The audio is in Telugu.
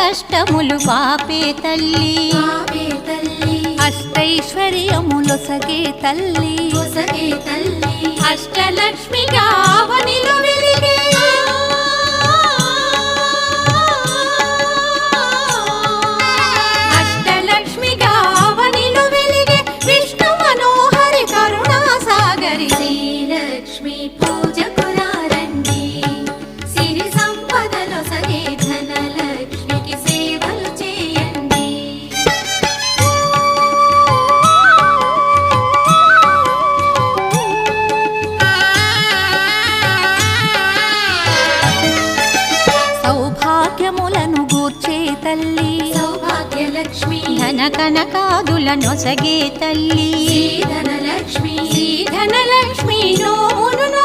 కష్టములు పాపే తల్లి అష్టైశ్వర్యములొసగే తల్లి అష్టలక్ష్మిగా అవనిలో వెలిగే అష్టలక్ష్మిగా అవనిలో వెలిగే విష్ణు మనోహరి కరుణా సాగరి శ్రీలక్ష్మి పూజకురారండి సిరి సంపదలో సగే ధనలక్ష్మికి సేవలు చేయండి సౌభాగ్యములను గూర్చే తల్లి సౌభాగ్యలక్ష్మి ధన కనకాదులనొసగే తల్లి ధనలక్ష్మి ధనలక్ష్మి నోమును